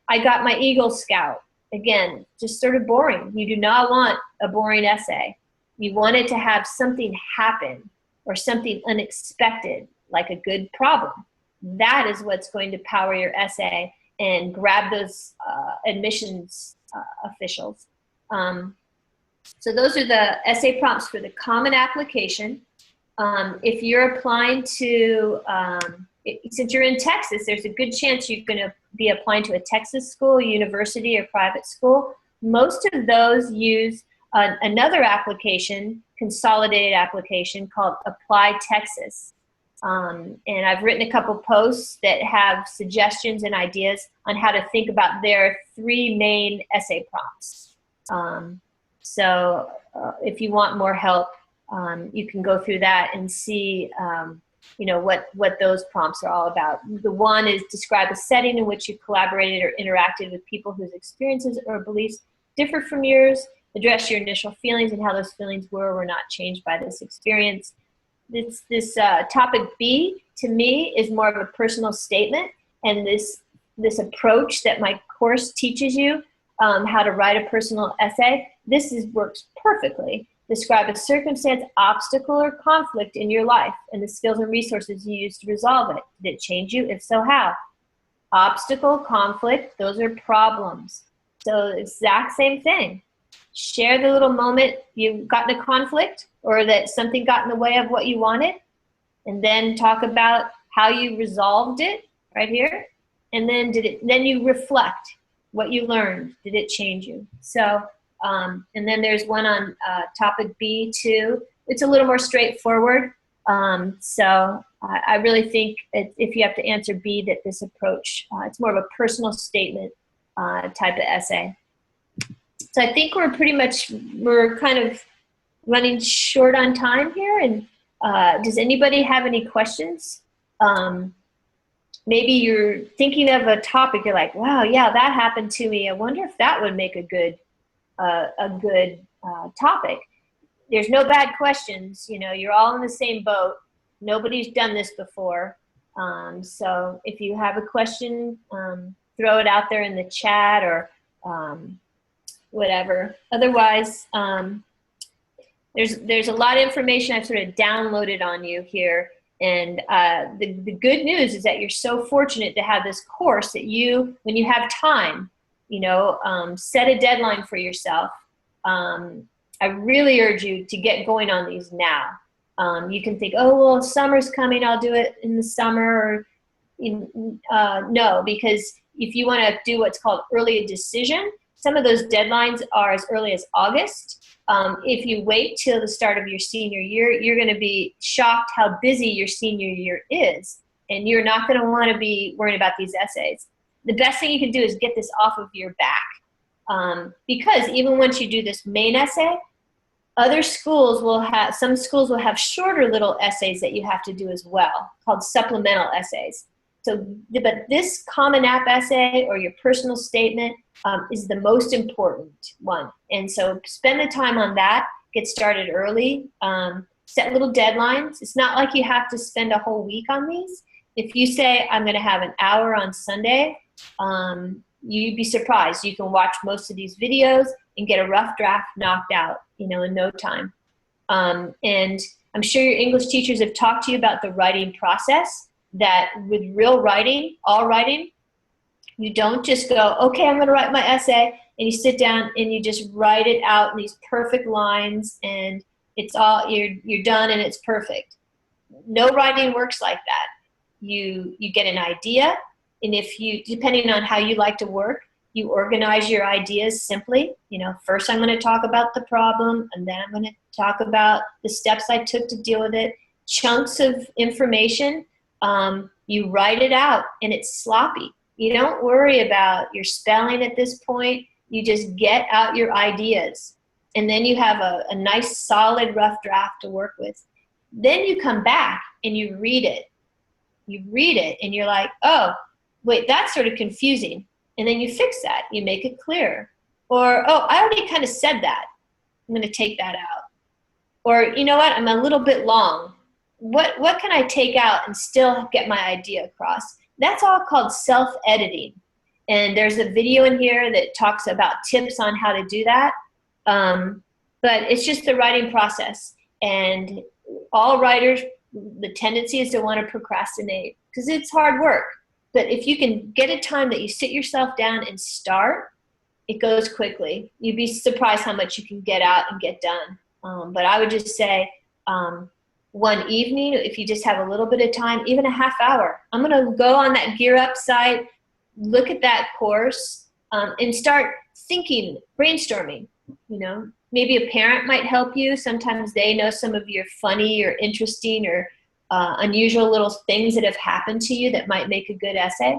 I got my Eagle Scout. Again, just sort of boring. You do not want a boring essay. You want it to have something happen or something unexpected, like a good problem. That is what's going to power your essay and grab those admissions officials. So those are the essay prompts for the common application. If you're applying to, since you're in Texas, there's a good chance you're going to be applying to a Texas school, university, or private school. Most of those use another application, consolidated application called Apply Texas. And I've written a couple posts that have suggestions and ideas on how to think about their 3 main essay prompts. So if you want more help, you can go through that and see what those prompts are all about. The one is describe a setting in which you collaborated or interacted with people whose experiences or beliefs differ from yours. Address your initial feelings and how those feelings were or were not changed by this experience. This topic B, to me, is more of a personal statement, and this approach that my course teaches you, how to write a personal essay, works perfectly. Describe a circumstance, obstacle, or conflict in your life and the skills and resources you used to resolve it. Did it change you? If so, how? Obstacle, conflict, those are problems. So exact same thing. Share the little moment you got in a conflict or that something got in the way of what you wanted, and then talk about how you resolved it right here. And then then you reflect what you learned. Did it change you? So, and then there's one on topic B2. It's a little more straightforward. So I really think if you have to answer B, that this approach, it's more of a personal statement type of essay. So I think we're kind of running short on time here. And does anybody have any questions? Maybe you're thinking of a topic, you're like, wow, yeah, that happened to me. I wonder if that would make a good topic. There's no bad questions. You're all in the same boat. Nobody's done this before. So if you have a question, throw it out there in the chat or whatever. Otherwise, there's a lot of information I've sort of downloaded on you here. And the good news is that you're so fortunate to have this course that when you have time, set a deadline for yourself. I really urge you to get going on these now. You can think, oh, well, summer's coming, I'll do it in the summer. No, because if you want to do what's called early decision, some of those deadlines are as early as August. If you wait till the start of your senior year, you're going to be shocked how busy your senior year is, and you're not going to want to be worrying about these essays. The best thing you can do is get this off of your back, because even once you do this main essay, some schools will have shorter little essays that you have to do as well, called supplemental essays. So, but this Common App essay or your personal statement is the most important one. And so spend the time on that, get started early, set little deadlines. It's not like you have to spend a whole week on these. If you say, I'm going to have an hour on Sunday, you'd be surprised. You can watch most of these videos and get a rough draft knocked out, in no time. And I'm sure your English teachers have talked to you about the writing process, that with real writing, all writing, you don't just go, okay, I'm going to write my essay, and you sit down and you just write it out in these perfect lines, and it's all, you're done and it's perfect. No writing works like that. You get an idea, and if you, depending on how you like to work, you organize your ideas simply. First I'm going to talk about the problem, and then I'm going to talk about the steps I took to deal with it. Chunks of information, you write it out, and it's sloppy. You don't worry about your spelling at this point. You just get out your ideas, and then you have a nice solid rough draft to work with. Then you come back and you read it. You read it and you're like, oh, wait, that's sort of confusing. And then you fix that. You make it clear. Or, oh, I already kind of said that. I'm going to take that out. Or, you know what, I'm a little bit long. What can I take out and still get my idea across? That's all called self-editing. And there's a video in here that talks about tips on how to do that. But it's just the writing process. And all writers, the tendency is to want to procrastinate because it's hard work. But if you can get a time that you sit yourself down and start, it goes quickly. You'd be surprised how much you can get out and get done. But I would just say one evening, if you just have a little bit of time, even a half hour, I'm going to go on that Gear Up site, look at that course, and start thinking, brainstorming. Maybe a parent might help you. Sometimes they know some of your funny or interesting or unusual little things that have happened to you that might make a good essay.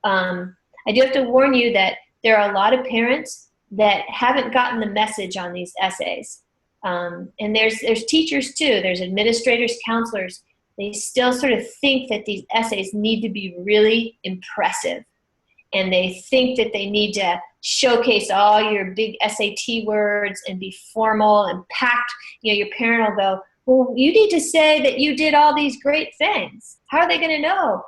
I do have to warn you that there are a lot of parents that haven't gotten the message on these essays. And there's teachers too. There's administrators, counselors. They still sort of think that these essays need to be really impressive. And they think that they need to showcase all your big SAT words and be formal and packed. Your parent will go, well, you need to say that you did all these great things. How are they going to know?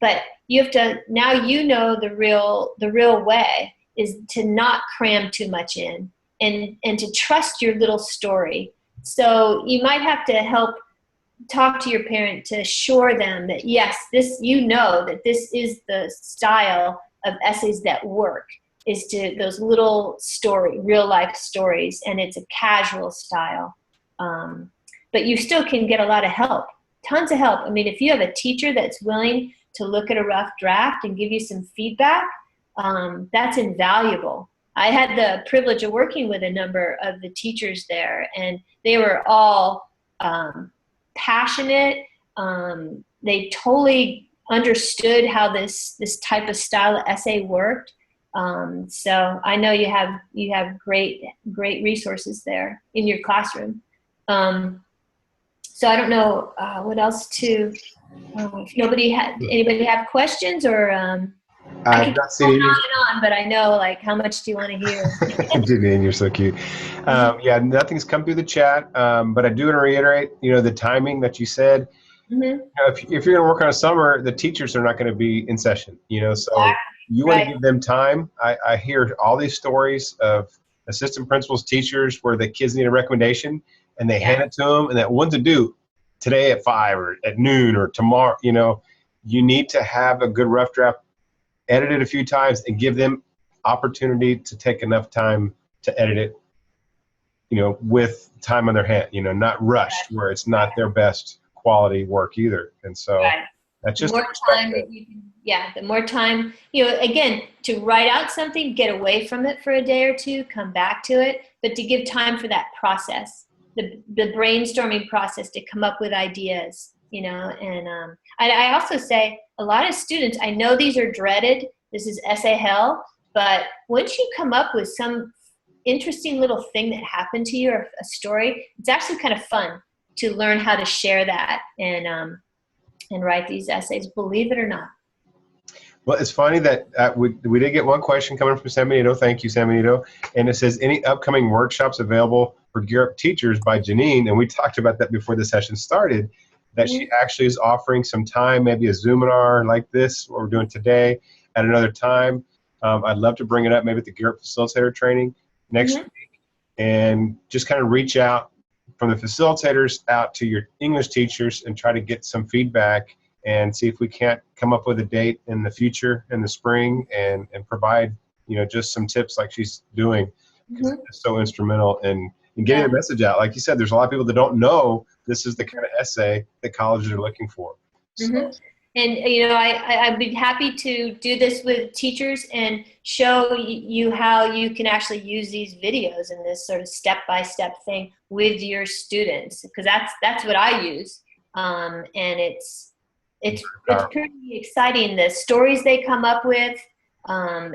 But you have to, now the real way is to not cram too much in and to trust your little story. So you might have to talk to your parent to assure them that, yes, that this is the style of essays that work, is to those little real life stories, and it's a casual style. But you still can get a lot of help, tons of help. I mean, if you have a teacher that's willing to look at a rough draft and give you some feedback, that's invaluable. I had the privilege of working with a number of the teachers there, and they were all passionate. They totally understood how this type of style of essay worked. So I know you have great resources there in your classroom. So I don't know what else to. If anybody have questions, or I can go on and on, but I know, how much do you want to hear? Janine, you're so cute. Yeah, nothing's come through the chat, but I do want to reiterate, the timing that you said. Mm-hmm. If you're going to work on a summer, the teachers are not going to be in session. So you want to give them time. I hear all these stories of assistant principals, teachers, where the kids need a recommendation and they hand it to them, and that one's to do today at 5 or at noon or tomorrow. You need to have a good rough draft, edit it a few times, and give them opportunity to take enough time to edit it, with time on their hand, not rushed where it's not their best quality work either. And so that's just more time that you can, the more time, again, to write out something, get away from it for a day or two, come back to it, but to give time for that process, the brainstorming process, to come up with ideas, and I also say a lot of students, I know these are dreaded, this is essay hell, but once you come up with some interesting little thing that happened to you or a story, it's actually kind of fun to learn how to share that and write these essays, believe it or not. Well, it's funny that we did get one question coming from San Benito. Thank you, San Benito. And it says, any upcoming workshops available for Gear Up teachers by Janine? And we talked about that before the session started, that she actually is offering some time, maybe a Zoominar like this, what we're doing today, at another time. I'd love to bring it up maybe at the Gear Up facilitator training next week, and just kind of reach out from the facilitators out to your English teachers and try to get some feedback and see if we can't come up with a date in the future, in the spring, and provide just some tips like she's doing. Mhm. It's so instrumental in getting Yeah. the message out. Like you said, there's a lot of people that don't know this is the kind of essay that colleges are looking for. So, Mhm. And I'd be happy to do this with teachers and show you how you can actually use these videos in this sort of step-by-step thing with your students, because that's what I use, and it's powerful. pretty exciting, the stories they come up with, and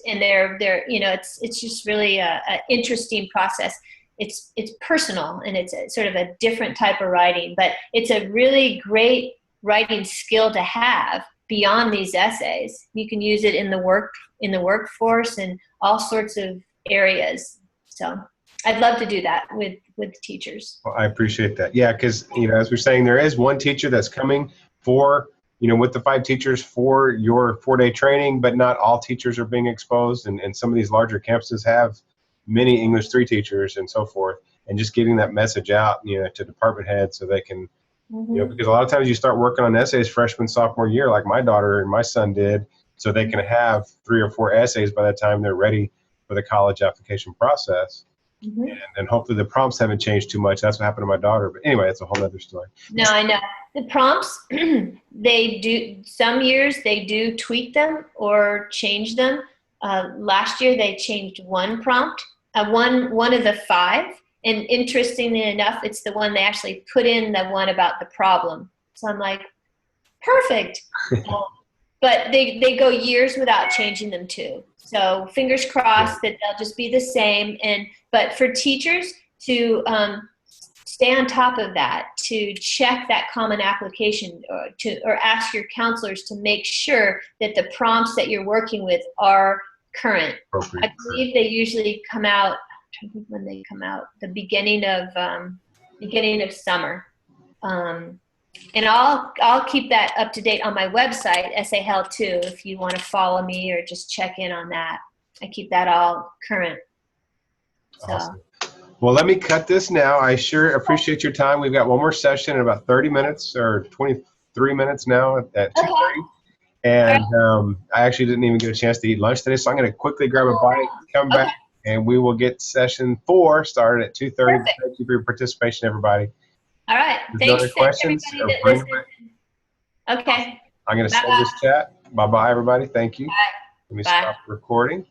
they're it's just really a interesting process. It's personal, and it's sort of a different type of writing, but it's a really great writing skill to have beyond these essays. You can use it in the workforce and all sorts of areas. So I'd love to do that with teachers. Well, I appreciate that. Yeah, because as we're saying, there is one teacher that's coming for with the 5 teachers for your 4-day training, but not all teachers are being exposed, and some of these larger campuses have many English 3 teachers and so forth, and just getting that message out to department heads so they can because a lot of times you start working on essays freshman, sophomore year, like my daughter and my son did, so they can have 3 or 4 essays by the time they're ready for the college application process. And hopefully the prompts haven't changed too much. That's what happened to my daughter. But anyway, it's a whole other story. No, I know. The prompts, some years they do tweak them or change them. Last year they changed one prompt, one of the 5. And interestingly enough, it's the one they actually put in, the one about the problem. So I'm like, perfect. But they go years without changing them too. So fingers crossed that they'll just be the same. But for teachers to stay on top of that, to check that common application, or ask your counselors to make sure that the prompts that you're working with are current. I believe they usually come out. I think when they come out, the beginning of summer, and I'll keep that up to date on my website, Essay Hell too, if you want to follow me or just check in on that. I keep that all current. So. Awesome. Well, let me cut this now. I sure appreciate your time. We've got one more session in about 30 minutes or 23 minutes now at 2:30. And I actually didn't even get a chance to eat lunch today, so I'm going to quickly grab a bite, come back, and we will get session 4 started at 2:30. Thank you for your participation, everybody. All right. Thanks, questions? Okay. I'm going to save this chat. Bye-bye, everybody. Thank you. Bye. Let me stop recording.